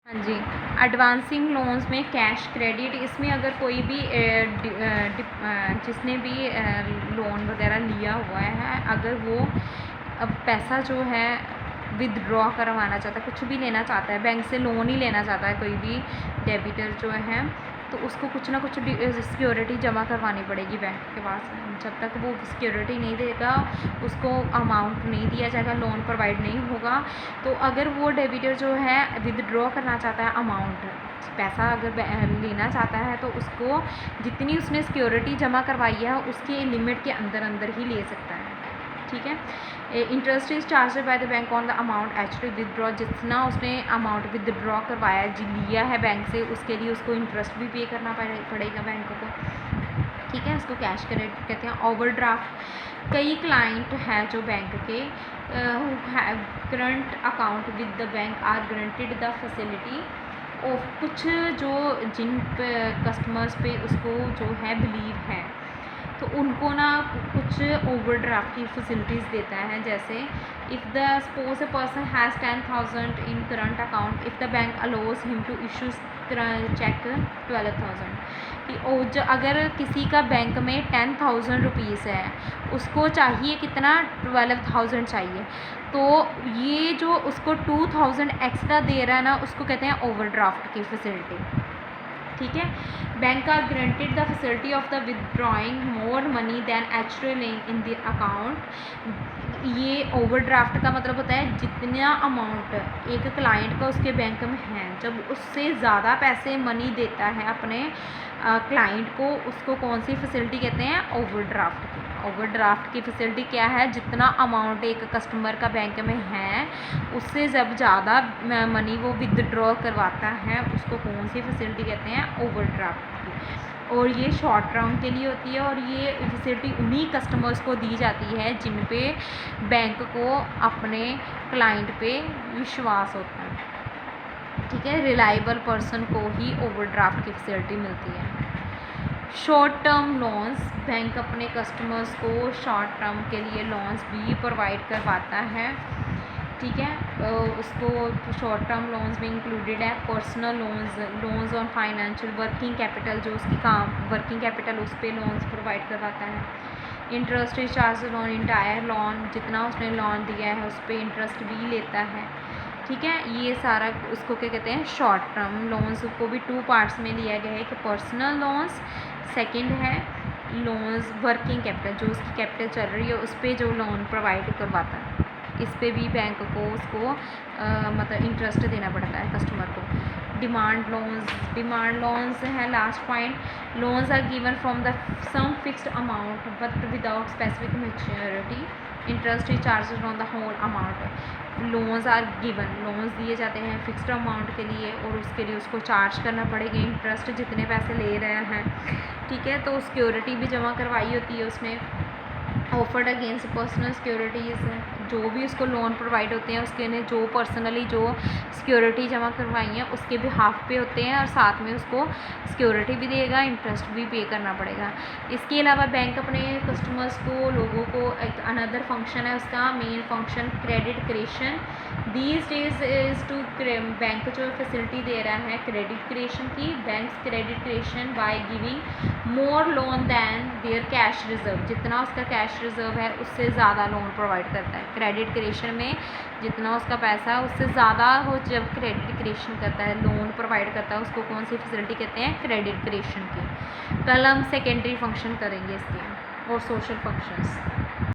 हाँ जी, advancing loans में cash credit, इसमें अगर कोई भी जिसने भी लोन वगैरह लिया हुआ है, अगर वो अब पैसा जो है विदड्रॉ करवाना चाहता है, कुछ भी लेना चाहता है, बैंक से लोन ही लेना चाहता है कोई भी डेबिटर जो है, तो उसको कुछ ना कुछ सिक्योरिटी जमा करवानी पड़ेगी बैंक के पास। जब तक वो सिक्योरिटी नहीं देगा उसको अमाउंट नहीं दिया जाएगा, लोन प्रोवाइड नहीं होगा। तो अगर वो डेबिटर जो है विदड्रॉ करना चाहता है अमाउंट, पैसा अगर लेना चाहता है, तो उसको जितनी उसने सिक्योरिटी जमा करवाई है उसके लिमिट के अंदर अंदर ही ले सकता है। ठीक है। Interest is charge by the bank on the amount actually withdraw, जितना उसने अमाउंट विदड्रॉ करवाया लिया है बैंक से, उसके लिए उसको इंटरेस्ट भी पे करना पड़ेगा बैंक को। ठीक है, उसको कैश क्रेडिट कहते हैं। ओवरड्राफ्ट, कई क्लाइंट हैं जो बैंक के current account with the bank are granted the facility of, कुछ जो जिन कस्टमर्स पे उसको जो है बिलीव है, तो उनको ना कुछ ओवरड्राफ्ट की फैसिलिटीज़ देता है। जैसे if the suppose a person has 10,000 in current account, if the bank allows him to issue cheque 12,000, कि अगर किसी का बैंक में 10,000 रुपीज़ है, उसको चाहिए कितना 12,000 चाहिए, तो ये जो उसको 2,000 एक्स्ट्रा दे रहा है ना, उसको कहते हैं ओवरड्राफ्ट की फैसिलिटी। ठीक है। Bank are granted the facility of the withdrawing more money than actual in the account. ये ओवरड्राफ्ट का मतलब होता है जितना अमाउंट एक क्लाइंट का उसके बैंक में है, जब उससे ज़्यादा पैसे मनी देता है अपने क्लाइंट को, उसको कौन सी फैसिलिटी कहते हैं? ओवरड्राफ्ट की। ओवरड्राफ्ट की फैसिलिटी क्या है? जितना अमाउंट एक कस्टमर का बैंक में है, उससे जब ज़्यादा मनी वो विदड्रॉ करवाता है, उसको कौन सी फैसिलिटी कहते हैं? ओवरड्राफ्ट की। और ये शॉर्ट टर्म के लिए होती है, और ये फैसिलिटी उन्हीं कस्टमर्स को दी जाती है जिन पे बैंक को अपने क्लाइंट पे विश्वास होता है। ठीक है, रिलायबल पर्सन को ही ओवरड्राफ्ट की फैसिलिटी मिलती है। शॉर्ट टर्म लोन्स, बैंक अपने कस्टमर्स को शॉर्ट टर्म के लिए लोन्स भी प्रोवाइड करवाता है। ठीक है, उसको शॉर्ट टर्म लोन्स में इंक्लूडेड है personal loans on financial working capital, जो उसकी काम वर्किंग कैपिटल उस पर लोन्स प्रोवाइड करवाता है। Interest is charge on entire loan, जितना उसने लोन दिया है उस पर इंटरेस्ट भी लेता है। ठीक है, ये सारा उसको क्या कहते हैं? शॉर्ट टर्म लोन्स को भी 2 पार्ट्स में लिया गया है कि पर्सनल लोन्स, सेकंड है लोन्स वर्किंग कैपिटल, जो उसकी कैपिटल चल रही है उस पर जो लोन प्रोवाइड करवाता है, इस पे भी बैंक को उसको मतलब इंटरेस्ट देना पड़ता है कस्टमर को। डिमांड लोन्स है last point. Loans are given from the some fixed amount but without specific maturity, interest is charges on the whole amount. Loans are given, loans दिए जाते हैं फिक्स्ड अमाउंट के लिए, और उसके लिए उसको चार्ज करना पड़ेगा इंटरेस्ट जितने पैसे ले रहे हैं। ठीक है, तो सिक्योरिटी भी जमा करवाई होती है उसने। ऑफर्ड अगेंस्ट पर्सनल सिक्योरिटीज़, जो भी उसको लोन प्रोवाइड होते हैं उसके ने जो पर्सनली जो सिक्योरिटी जमा करवाई हैं उसके बिहाफ पे होते हैं, और साथ में उसको सिक्योरिटी भी देगा, इंटरेस्ट भी पे करना पड़ेगा। इसके अलावा बैंक अपने कस्टमर्स को, लोगों को, एक अनदर फंक्शन है उसका, main function credit creation. These days is to bank जो फैसिलिटी दे रहा है क्रेडिट क्रिएशन की, bank credit creation by giving more loan than their cash reserve, जितना उसका कैश रिजर्व है उससे ज़्यादा लोन प्रोवाइड करता है। क्रेडिट क्रिएशन में जितना उसका पैसा है उससे ज़्यादा वो जब क्रेडिट क्रिएशन करता है, लोन प्रोवाइड करता है, उसको कौन सी फैसिलिटी कहते हैं? क्रेडिट क्रिएशन की। कल हम सेकेंडरी फंक्शन करेंगे इसके और सोशल फंक्शंस।